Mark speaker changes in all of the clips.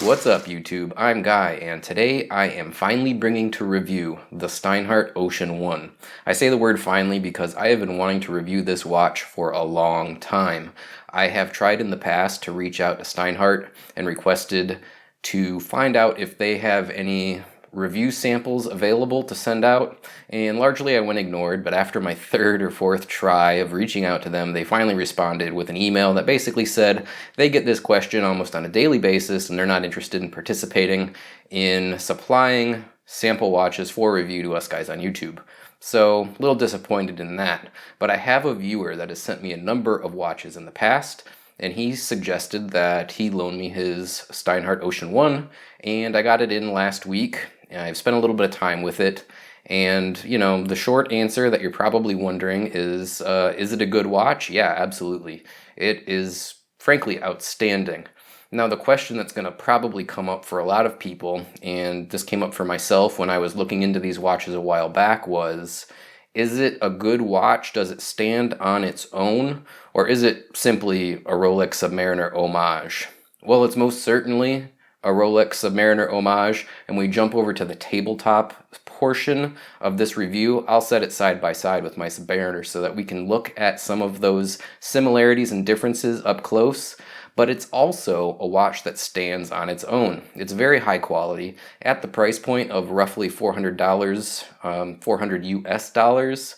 Speaker 1: What's up, YouTube? I'm Guy, and today I am finally bringing to review the Steinhart Ocean 1. I say the word finally because I have been wanting to review this watch for a long time. I have tried in the past to reach out to Steinhart and requested to find out if they have any review samples available to send out, and largely I went ignored, but after my third or fourth try of reaching out to them, they finally responded with an email that basically said they get this question almost on a daily basis and they're not interested in participating in supplying sample watches for review to us guys on YouTube. So, a little disappointed in that, but I have a viewer that has sent me a number of watches in the past, and he suggested that he loan me his Steinhart Ocean 1, and I got it in last week. I've spent a little bit of time with it, and, you know, the short answer that you're probably wondering is it a good watch? Yeah, absolutely. It is, frankly, outstanding. Now, the question that's going to probably come up for a lot of people, and this came up for myself when I was looking into these watches a while back, was, is it a good watch? Does it stand on its own? Or is it simply a Rolex Submariner Homage? Well, it's most certainly a Rolex Submariner Homage, and we jump over to the tabletop portion of this review. I'll set it side by side with my Submariner so that we can look at some of those similarities and differences up close. But it's also a watch that stands on its own. It's very high quality at the price point of roughly $400, 400 US dollars.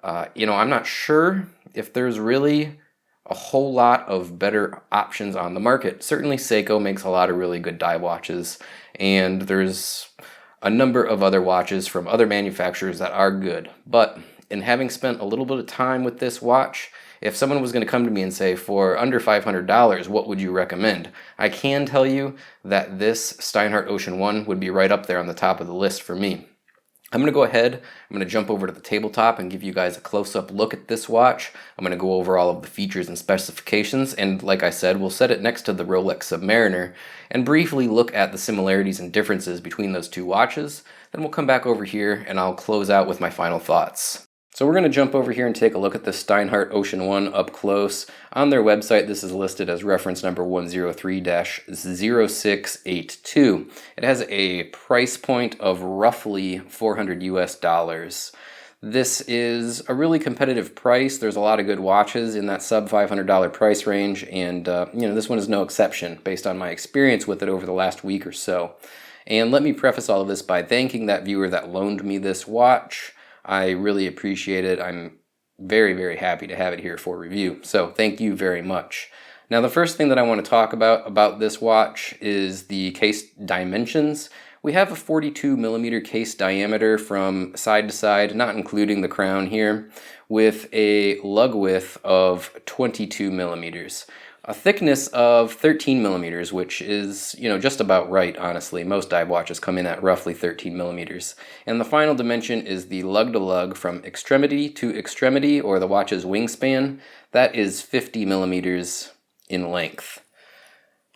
Speaker 1: I'm not sure if there's really a whole lot of better options on the market. Certainly Seiko makes a lot of really good dive watches, and there's a number of other watches from other manufacturers that are good. But in having spent a little bit of time with this watch, if someone was going to come to me and say, for under $500, what would you recommend? I can tell you that this Steinhart Ocean 1 would be right up there on the top of the list for me. I'm going to go ahead, I'm going to jump over to the tabletop and give you guys a close-up look at this watch. I'm going to go over all of the features and specifications, and like I said, we'll set it next to the Rolex Submariner and briefly look at the similarities and differences between those two watches. Then we'll come back over here and I'll close out with my final thoughts. So we're going to jump over here and take a look at the Steinhart Ocean 1 up close. On their website, this is listed as reference number 103-0682. It has a price point of roughly 400 US dollars. This is a really competitive price. There's a lot of good watches in that sub $500 price range, and this one is no exception based on my experience with it over the last week or so. And let me preface all of this by thanking that viewer that loaned me this watch. I really appreciate it. I'm very, very happy to have it here for review. So thank you very much. Now, the first thing that I want to talk about this watch is the case dimensions. We have a 42 millimeter case diameter from side to side, not including the crown here, with a lug width of 22 millimeters. A thickness of 13 millimeters, which is, just about right, honestly. Most dive watches come in at roughly 13 millimeters. And the final dimension is the lug-to-lug from extremity to extremity, or the watch's wingspan. That is 50 millimeters in length.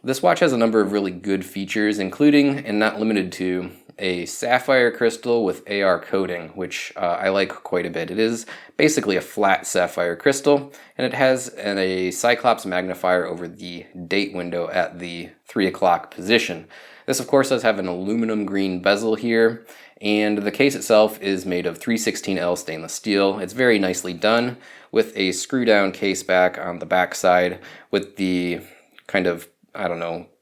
Speaker 1: This watch has a number of really good features, including, and not limited to, a sapphire crystal with AR coating, which I like quite a bit. It is basically a flat sapphire crystal, and it has a Cyclops magnifier over the date window at the 3 o'clock position. This, of course, does have an aluminum green bezel here, and the case itself is made of 316L stainless steel. It's very nicely done, with a screw-down case back on the back side, with the kind of,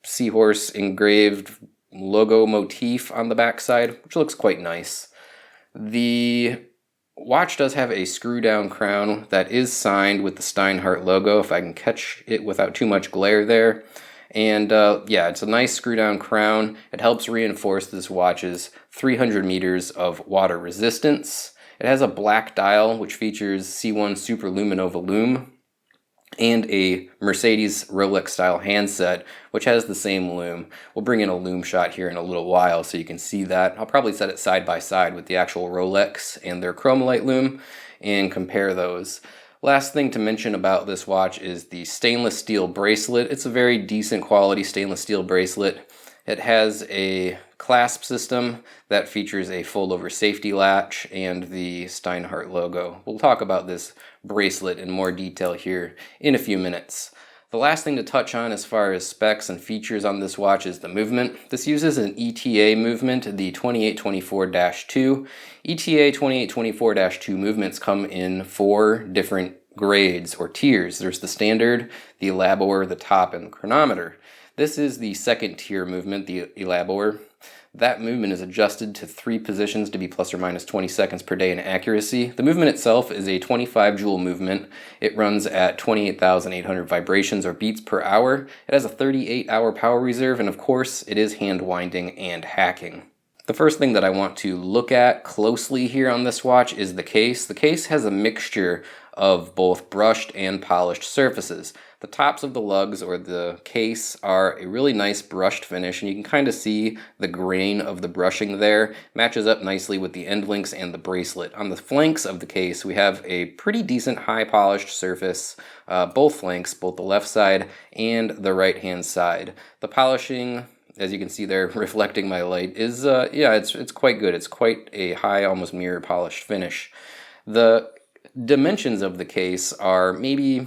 Speaker 1: seahorse engraved logo motif on the backside, which looks quite nice. The watch does have a screw-down crown that is signed with the Steinhart logo, if I can catch it without too much glare there. And it's a nice screw-down crown. It helps reinforce this watch's 300 meters of water resistance. It has a black dial, which features C1 Super Luminova Lume, and a Mercedes Rolex style handset, which has the same lume. We'll bring in a lume shot here in a little while so you can see that. I'll probably set it side by side with the actual Rolex and their Chromolite lume and compare those. Last thing to mention about this watch is the stainless steel bracelet. It's a very decent quality stainless steel bracelet. It has a clasp system that features a fold-over safety latch and the Steinhart logo. We'll talk about this bracelet in more detail here in a few minutes. The last thing to touch on as far as specs and features on this watch is the movement. This uses an ETA movement, the 2824-2. ETA 2824-2 movements come in 4 different grades or tiers. There's the standard, the elabor, the top, and the chronometer. This is the second tier movement, the elabor. That movement is adjusted to 3 positions to be plus or minus 20 seconds per day in accuracy. The movement itself is a 25 joule movement. It runs at 28,800 vibrations or beats per hour. It has a 38-hour power reserve, and of course, it is hand winding and hacking. The first thing that I want to look at closely here on this watch is the case. The case has a mixture of both brushed and polished surfaces. The tops of the lugs or the case are a really nice brushed finish, and you can kind of see the grain of the brushing there. Matches up nicely with the end links and the bracelet. On the flanks of the case, we have a pretty decent high polished surface, both flanks, both the left side and the right hand side. The polishing, as you can see there, reflecting my light, is it's quite good. It's quite a high, almost mirror polished finish. The dimensions of the case are maybe,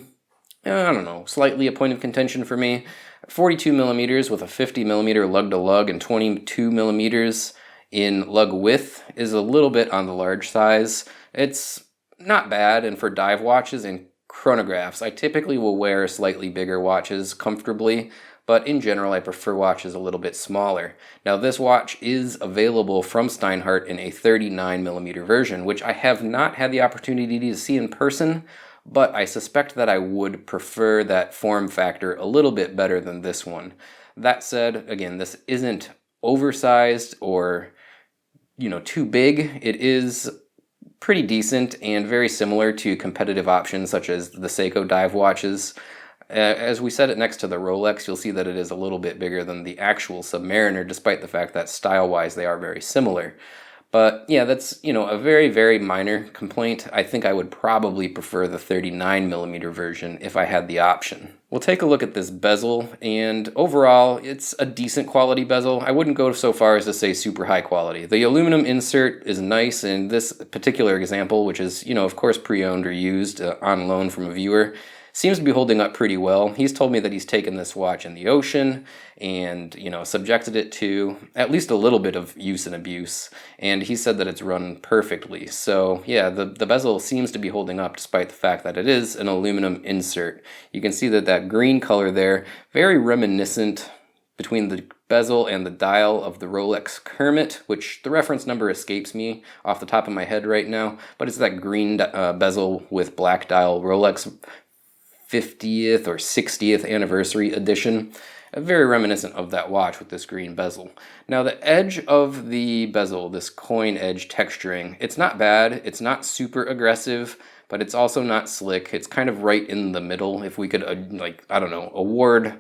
Speaker 1: I don't know, slightly a point of contention for me. 42 millimeters with a 50 millimeter lug to lug and 22 millimeters in lug width is a little bit on the large size. It's not bad, and for dive watches and chronographs, I typically will wear slightly bigger watches comfortably, but in general I prefer watches a little bit smaller. Now this watch is available from Steinhart in a 39mm version, which I have not had the opportunity to see in person, but I suspect that I would prefer that form factor a little bit better than this one. That said, again, this isn't oversized or, too big. It is pretty decent and very similar to competitive options such as the Seiko dive watches. As we set it next to the Rolex, you'll see that it is a little bit bigger than the actual Submariner, despite the fact that style-wise they are very similar. But yeah, that's, a very, very minor complaint. I think I would probably prefer the 39mm version if I had the option. We'll take a look at this bezel, and overall, it's a decent quality bezel. I wouldn't go so far as to say super high quality. The aluminum insert is nice in this particular example, which is, of course, pre-owned or used on loan from a viewer. Seems to be holding up pretty well. He's told me that he's taken this watch in the ocean and, subjected it to at least a little bit of use and abuse. And he said that it's run perfectly. So yeah, the bezel seems to be holding up despite the fact that it is an aluminum insert. You can see that green color there, very reminiscent between the bezel and the dial of the Rolex Kermit, which the reference number escapes me off the top of my head right now, but it's that green bezel with black dial Rolex 50th or 60th anniversary edition. Very reminiscent of that watch with this green bezel. Now the edge of the bezel, this coin edge texturing, it's not bad. It's not super aggressive, but it's also not slick. It's kind of right in the middle. If we could, award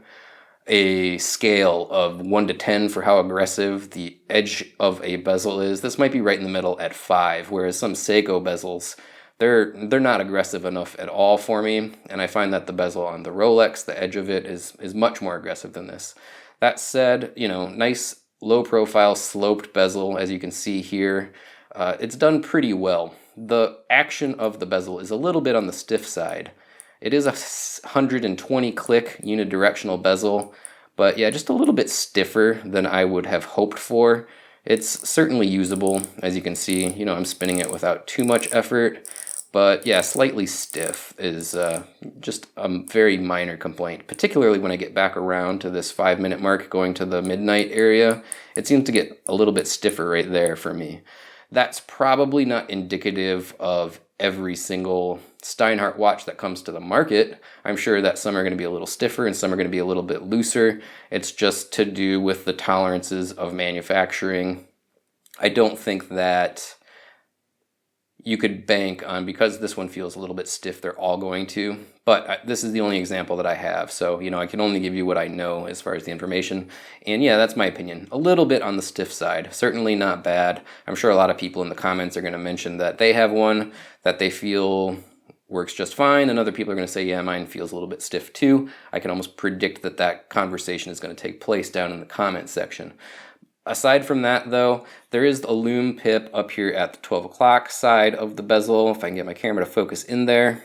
Speaker 1: a scale of 1 to 10 for how aggressive the edge of a bezel is, this might be right in the middle at 5, whereas some Seiko bezels, they're not aggressive enough at all for me, and I find that the bezel on the Rolex, the edge of it is much more aggressive than this. That said, nice low profile sloped bezel, as you can see here. It's done pretty well. The action of the bezel is a little bit on the stiff side. It is a 120 click unidirectional bezel, but yeah, just a little bit stiffer than I would have hoped for. It's certainly usable, as you can see. I'm spinning it without too much effort. But yeah, slightly stiff is just a very minor complaint, particularly when I get back around to this 5-minute mark going to the midnight area. It seems to get a little bit stiffer right there for me. That's probably not indicative of every single Steinhart watch that comes to the market. I'm sure that some are going to be a little stiffer and some are going to be a little bit looser. It's just to do with the tolerances of manufacturing. I don't think that you could bank on, because this one feels a little bit stiff, they're all going to. But this is the only example that I have. So, I can only give you what I know as far as the information. And yeah, that's my opinion. A little bit on the stiff side. Certainly not bad. I'm sure a lot of people in the comments are going to mention that they have one that they feel works just fine, and other people are going to say, yeah, mine feels a little bit stiff too. I can almost predict that conversation is going to take place down in the comment section. Aside from that, though, there is a lume pip up here at the 12 o'clock side of the bezel, if I can get my camera to focus in there.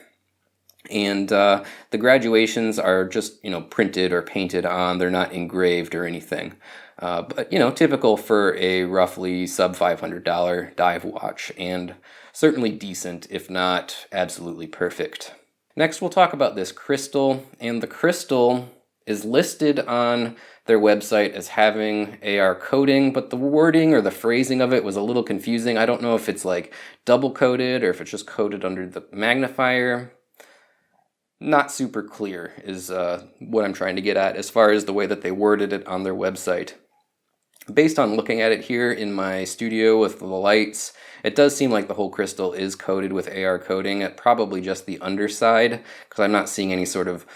Speaker 1: And the graduations are just, printed or painted on. They're not engraved or anything. But, typical for a roughly sub $500 dive watch, and certainly decent, if not absolutely perfect. Next, we'll talk about this crystal, and the crystal is listed on their website as having AR coating, but the wording or the phrasing of it was a little confusing. I don't know if it's like double coated or if it's just coated under the magnifier. Not super clear is what I'm trying to get at as far as the way that they worded it on their website. Based on looking at it here in my studio with the lights, it does seem like the whole crystal is coated with AR coating, at probably just the underside, because I'm not seeing any sort of,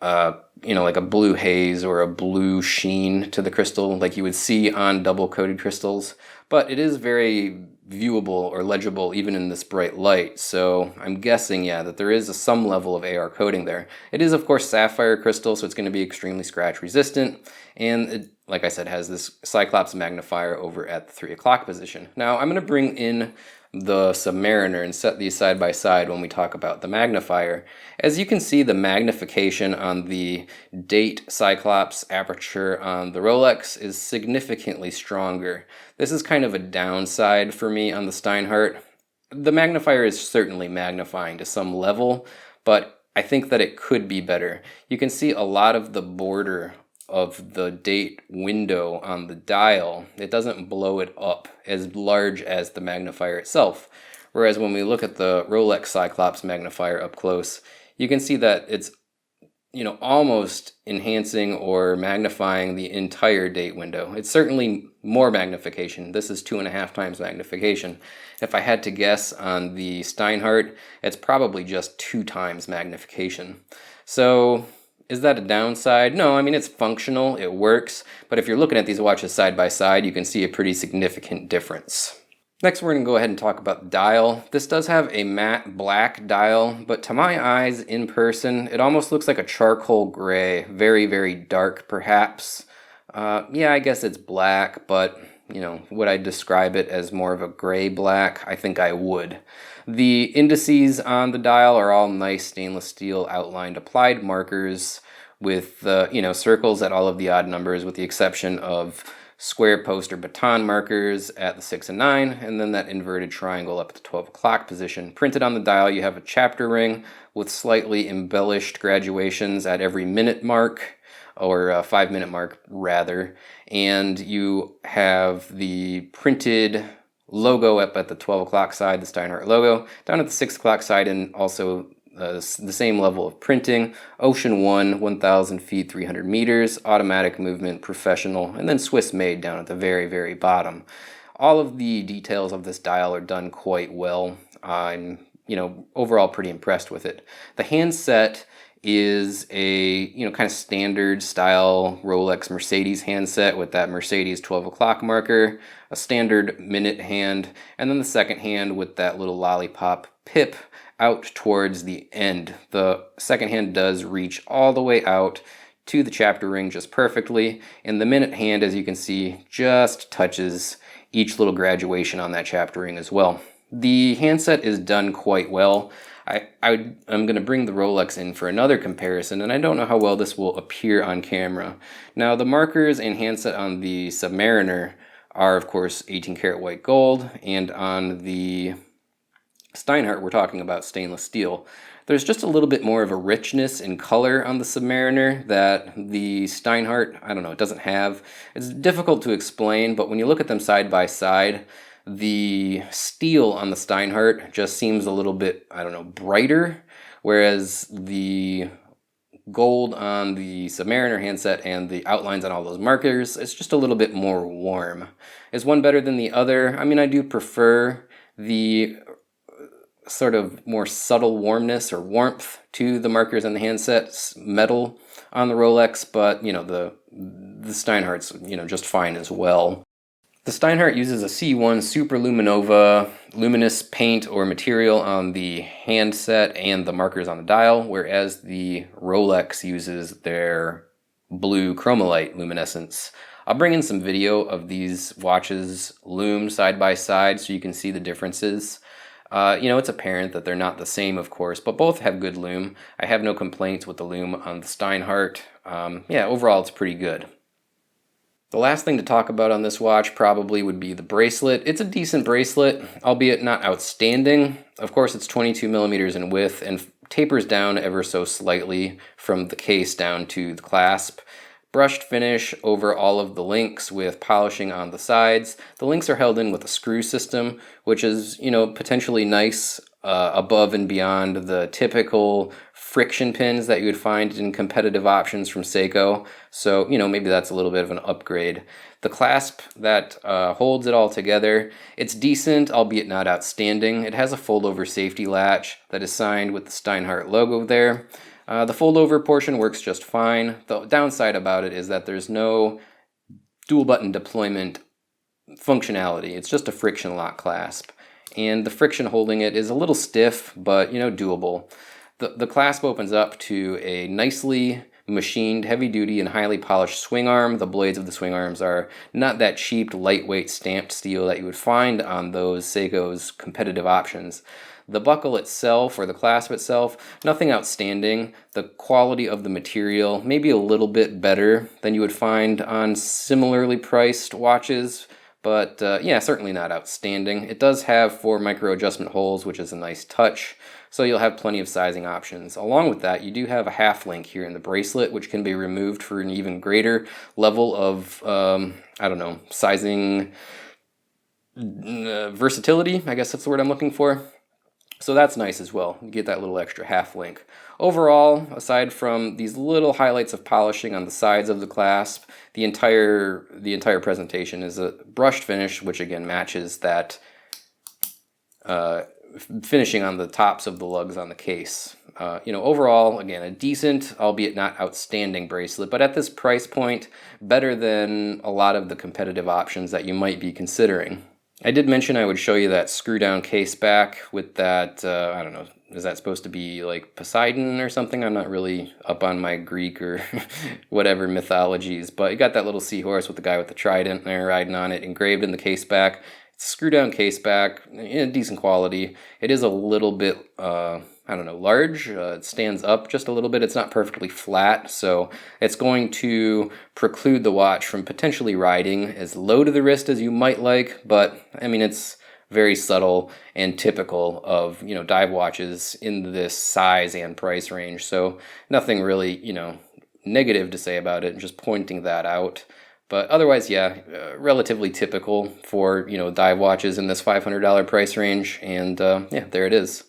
Speaker 1: like a blue haze or a blue sheen to the crystal like you would see on double coated crystals. But it is very viewable or legible even in this bright light, so I'm guessing, that there is some level of AR coating there. It is, of course, sapphire crystal, so it's going to be extremely scratch resistant, and it, like I said, has this Cyclops magnifier over at the 3 o'clock position. Now, I'm going to bring in the Submariner and set these side by side when we talk about the magnifier. As you can see, the magnification on the date Cyclops aperture on the Rolex is significantly stronger. This is kind of a downside for me on the Steinhart. The magnifier is certainly magnifying to some level, but I think that it could be better. You can see a lot of the border of the date window on the dial. It doesn't blow it up as large as the magnifier itself. Whereas when we look at the Rolex Cyclops magnifier up close, you can see that it's almost enhancing or magnifying the entire date window. It's certainly more magnification. This is 2.5 times magnification. If I had to guess on the Steinhart, it's probably just 2 times magnification. So is that a downside? No, I mean, it's functional, it works, but if you're looking at these watches side by side, you can see a pretty significant difference. Next, we're going to go ahead and talk about the dial. This does have a matte black dial, but to my eyes in person, it almost looks like a charcoal gray, very, very dark perhaps. I guess it's black, but would I describe it as more of a gray black? I think I would. The indices on the dial are all nice stainless steel outlined applied markers with circles at all of the odd numbers, with the exception of square post or baton markers at the 6 and 9, and then that inverted triangle up at the 12 o'clock position. Printed on the dial, you have a chapter ring with slightly embellished graduations at every minute mark, or 5-minute mark rather, and you have the printed logo up at the 12 o'clock side, the Steinhart logo, down at the 6 o'clock side, and also the same level of printing. Ocean 1, 1,000 feet, 300 meters, automatic movement, professional, and then Swiss made down at the very, very bottom. All of the details of this dial are done quite well. I'm, overall pretty impressed with it. The handset is a kind of standard style Rolex Mercedes handset with that Mercedes 12 o'clock marker, a standard minute hand, and then the second hand with that little lollipop pip out towards the end. The second hand does reach all the way out to the chapter ring just perfectly, and the minute hand, as you can see, just touches each little graduation on that chapter ring as well. The handset is done quite well. I'm going to bring the Rolex in for another comparison, and I don't know how well this will appear on camera. Now, the markers and handset on the Submariner are, of course, 18 karat white gold, and on the Steinhart, we're talking about stainless steel. There's just a little bit more of a richness in color on the Submariner that the Steinhart, it doesn't have. It's difficult to explain, but when you look at them side by side, the steel on the Steinhart just seems a little bit, brighter, whereas the gold on the Submariner handset and the outlines on all those markers, it's just a little bit more warm. Is one better than the other? I do prefer the sort of more subtle warmness or warmth to the markers on the handset's metal on the Rolex, but the Steinhart's just fine as well. The Steinhart uses a C1 Superluminova luminous paint or material on the handset and the markers on the dial, whereas the Rolex uses their blue chromolite luminescence. I'll bring in some video of these watches lume side by side so you can see the differences. It's apparent that they're not the same, of course, but both have good lume. I have no complaints with the lume on the Steinhart. Yeah, overall it's pretty good. The last thing to talk about on this watch probably would be the bracelet. It's a decent bracelet, albeit not outstanding. Of course, it's 22 millimeters in width and tapers down ever so slightly from the case down to the clasp. Brushed finish over all of the links with polishing on the sides. The links are held in with a screw system, which is, potentially nice above and beyond the typical friction pins that you would find in competitive options from Seiko. So, maybe that's a little bit of an upgrade. The clasp that holds it all together, it's decent, albeit not outstanding. It has a fold-over safety latch that is signed with the Steinhart logo there. The fold-over portion works just fine. The downside about it is that there's no dual-button deployment functionality. It's just a friction lock clasp. And the friction holding it is a little stiff, but, doable. The clasp opens up to a nicely machined, heavy-duty, and highly polished swing arm. The blades of the swing arms are not that cheap, lightweight stamped steel that you would find on those Seiko's competitive options. The buckle itself, or the clasp itself, nothing outstanding. The quality of the material, maybe a little bit better than you would find on similarly priced watches, but yeah, certainly not outstanding. It does have 4 micro adjustment holes, which is a nice touch, so you'll have plenty of sizing options. Along with that, you do have a half link here in the bracelet, which can be removed for an even greater level of, sizing versatility. I guess that's the word I'm looking for. So that's nice as well. You get that little extra half link. Overall, aside from these little highlights of polishing on the sides of the clasp, the entire presentation is a brushed finish, which again matches that finishing on the tops of the lugs on the case. Overall, again, a decent, albeit not outstanding bracelet, but at this price point, better than a lot of the competitive options that you might be considering. I did mention I would show you that screw-down case back with that, is that supposed to be like Poseidon or something? I'm not really up on my Greek or whatever mythologies, but you got that little seahorse with the guy with the trident there riding on it, engraved in the case back. It's a screw-down case back, in decent quality. It is a little bit, large. It stands up just a little bit. It's not perfectly flat, so it's going to preclude the watch from potentially riding as low to the wrist as you might like, but it's very subtle and typical of, dive watches in this size and price range, so nothing really, negative to say about it, just pointing that out. But otherwise, yeah, relatively typical for, dive watches in this $500 price range, and yeah, there it is.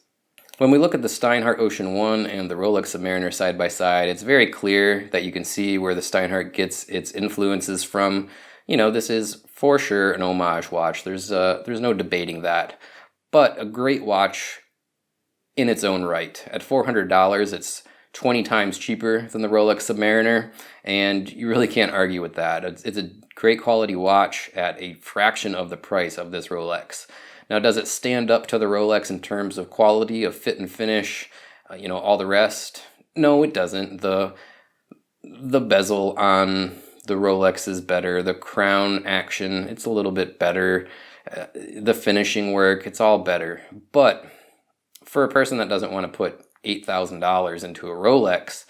Speaker 1: When we look at the Steinhart Ocean 1 and the Rolex Submariner side by side, it's very clear that you can see where the Steinhart gets its influences from. This is for sure an homage watch. There's no debating that. But a great watch in its own right. At $400, it's 20 times cheaper than the Rolex Submariner, and you really can't argue with that. It's a great quality watch at a fraction of the price of this Rolex. Now, does it stand up to the Rolex in terms of quality, of fit and finish, all the rest? No, it doesn't. The bezel on the Rolex is better. The crown action, it's a little bit better. The finishing work, it's all better. But for a person that doesn't want to put $8,000 into a Rolex,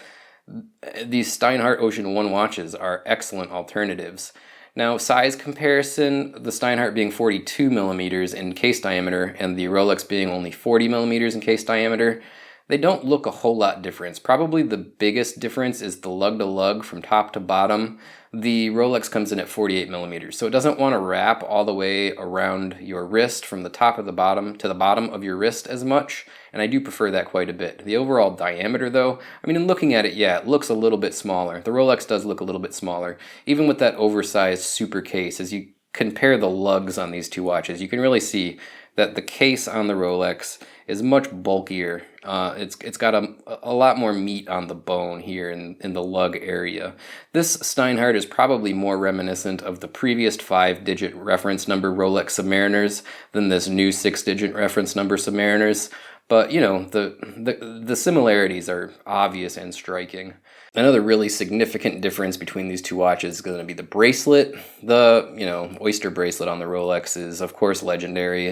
Speaker 1: these Steinhart Ocean 1 watches are excellent alternatives. Now, size comparison, the Steinhart being 42 millimeters in case diameter and the Rolex being only 40 millimeters in case diameter, they don't look a whole lot different. Probably the biggest difference is the lug-to-lug from top to bottom. The Rolex comes in at 48 millimeters, so it doesn't want to wrap all the way around your wrist from the top of the bottom to the bottom of your wrist as much, and I do prefer that quite a bit. The overall diameter, though, in looking at it, yeah, it looks a little bit smaller. The Rolex does look a little bit smaller, even with that oversized super case. As you compare the lugs on these two watches, you can really see that the case on the Rolex is much bulkier. It's got a lot more meat on the bone here in the lug area. This Steinhart is probably more reminiscent of the previous 5-digit reference number Rolex Submariners than this new 6-digit reference number Submariners. But, the similarities are obvious and striking. Another really significant difference between these two watches is going to be the bracelet. The, oyster bracelet on the Rolex is, of course, legendary.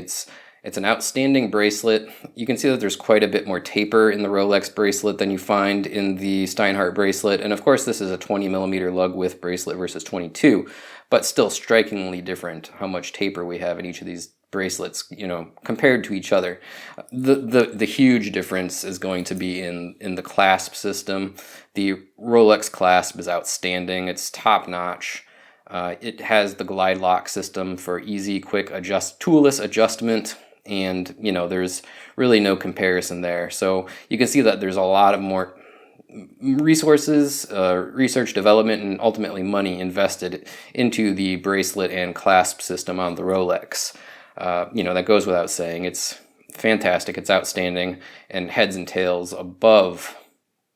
Speaker 1: It's an outstanding bracelet. You can see that there's quite a bit more taper in the Rolex bracelet than you find in the Steinhart bracelet. And of course, this is a 20mm lug width bracelet versus 22, but still strikingly different how much taper we have in each of these bracelets, you know, compared to each other. The huge difference is going to be in the clasp system. The Rolex clasp is outstanding. It's top notch. It has the glide lock system for easy, quick toolless adjustment. And, you know, there's really no comparison there. So you can see that there's a lot of more resources, research development, and ultimately money invested into the bracelet and clasp system on the Rolex. You know, that goes without saying. It's fantastic. It's outstanding. And heads and tails above,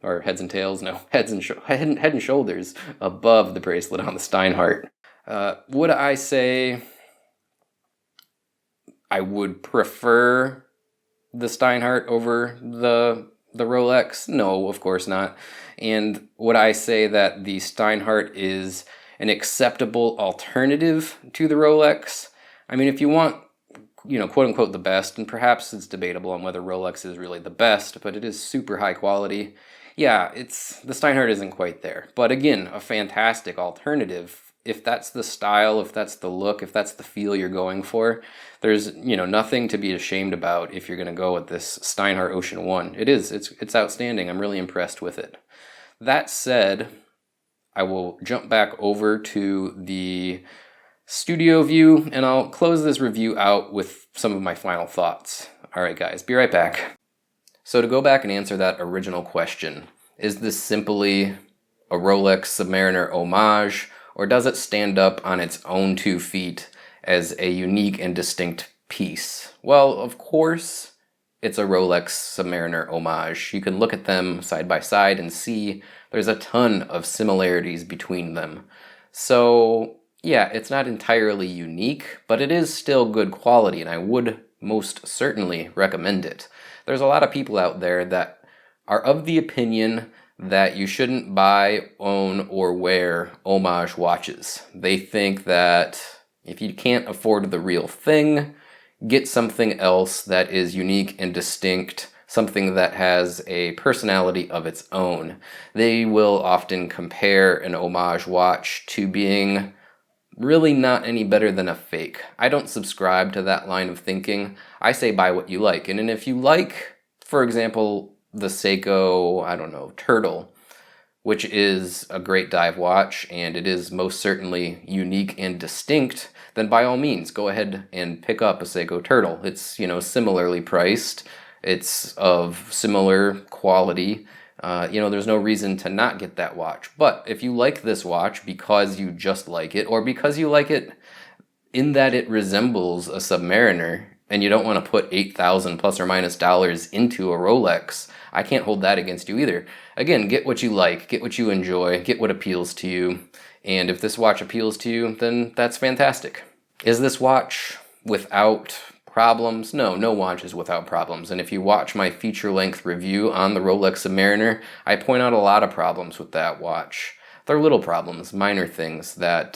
Speaker 1: or heads and tails, no, head and shoulders above the bracelet on the Steinhart. Would I say I would prefer the Steinhart over the Rolex? No, of course not. And would I say that the Steinhart is an acceptable alternative to the Rolex? I mean, if you want, you know, quote unquote the best, and perhaps it's debatable on whether Rolex is really the best, but it is super high quality. Yeah, the Steinhart isn't quite there. But again, a fantastic alternative. If that's the style, if that's the look, if that's the feel you're going for, there's, you know, nothing to be ashamed about if you're going to go with this Steinhart Ocean 1. It's outstanding. I'm really impressed with it. That said, I will jump back over to the studio view and I'll close this review out with some of my final thoughts. All right, guys, be right back. So to go back and answer that original question, is this simply a Rolex Submariner Homage, or does it stand up on its own 2 feet as a unique and distinct piece? Well, of course, it's a Rolex Submariner Homage. You can look at them side by side and see there's a ton of similarities between them. So, yeah, it's not entirely unique, but it is still good quality, and I would most certainly recommend it. There's a lot of people out there that are of the opinion that you shouldn't buy, own, or wear homage watches. They think that if you can't afford the real thing, get something else that is unique and distinct, something that has a personality of its own. They will often compare an homage watch to being really not any better than a fake. I don't subscribe to that line of thinking. I say buy what you like. And if you like, for example, the Seiko, I don't know, Turtle, which is a great dive watch, and it is most certainly unique and distinct, then by all means, go ahead and pick up a Seiko Turtle. It's, you know, similarly priced. It's of similar quality. You know, there's no reason to not get that watch. But if you like this watch because you just like it, or because you like it in that it resembles a Submariner, and you don't want to put $8,000 plus or minus dollars into a Rolex, I can't hold that against you either. Again, get what you like, get what you enjoy, get what appeals to you. And if this watch appeals to you, then that's fantastic. Is this watch without problems? No watch is without problems. And if you watch my feature-length review on the Rolex Submariner, I point out a lot of problems with that watch. They're little problems, minor things that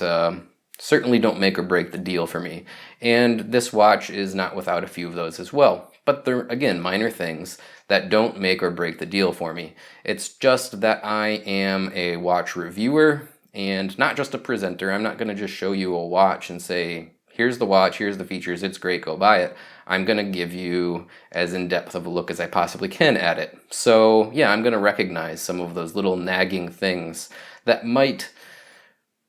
Speaker 1: certainly don't make or break the deal for me. And this watch is not without a few of those as well. But they're, again, minor things that don't make or break the deal for me. It's just that I am a watch reviewer and not just a presenter. I'm not going to just show you a watch and say, here's the watch, here's the features, it's great, go buy it. I'm going to give you as in-depth of a look as I possibly can at it. So yeah, I'm going to recognize some of those little nagging things that might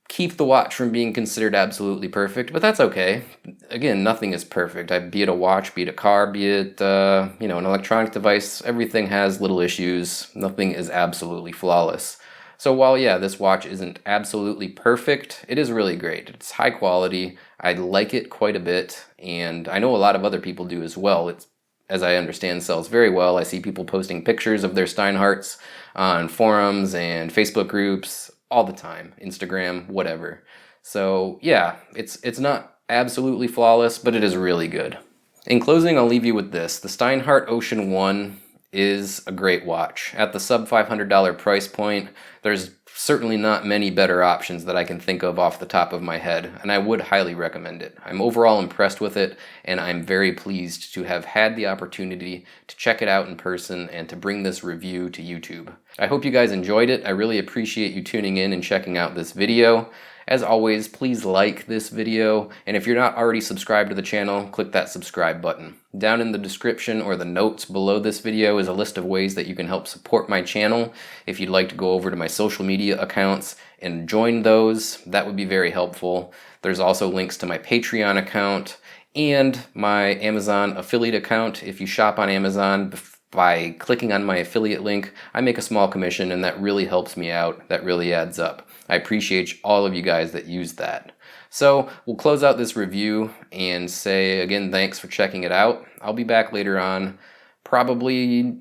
Speaker 1: keep the watch from being considered absolutely perfect, but that's okay. Again, nothing is perfect. Be it a watch, be it a car, be it you know, an electronic device, everything has little issues. Nothing is absolutely flawless. So while, yeah, this watch isn't absolutely perfect, it is really great. It's high quality. I like it quite a bit, and I know a lot of other people do as well. It's, as I understand, sells very well. I see people posting pictures of their Steinharts on forums and Facebook groups all the time, Instagram, whatever. So yeah, it's not absolutely flawless, but it is really good. In closing, I'll leave you with this. The Steinhart Ocean 1 is a great watch. At the sub $500 price point, there's certainly not many better options that I can think of off the top of my head, and I would highly recommend it. I'm overall impressed with it, and I'm very pleased to have had the opportunity to check it out in person and to bring this review to YouTube. I hope you guys enjoyed it. I really appreciate you tuning in and checking out this video. As always, please like this video, and if you're not already subscribed to the channel, click that subscribe button. Down in the description or the notes below this video is a list of ways that you can help support my channel. If you'd like to go over to my social media accounts and join those, that would be very helpful. There's also links to my Patreon account and my Amazon affiliate account. If you shop on Amazon, by clicking on my affiliate link, I make a small commission, and that really helps me out. That really adds up. I appreciate all of you guys that use that. So we'll close out this review and say again, thanks for checking it out. I'll be back later on, probably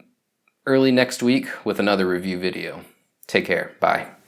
Speaker 1: early next week, with another review video. Take care. Bye.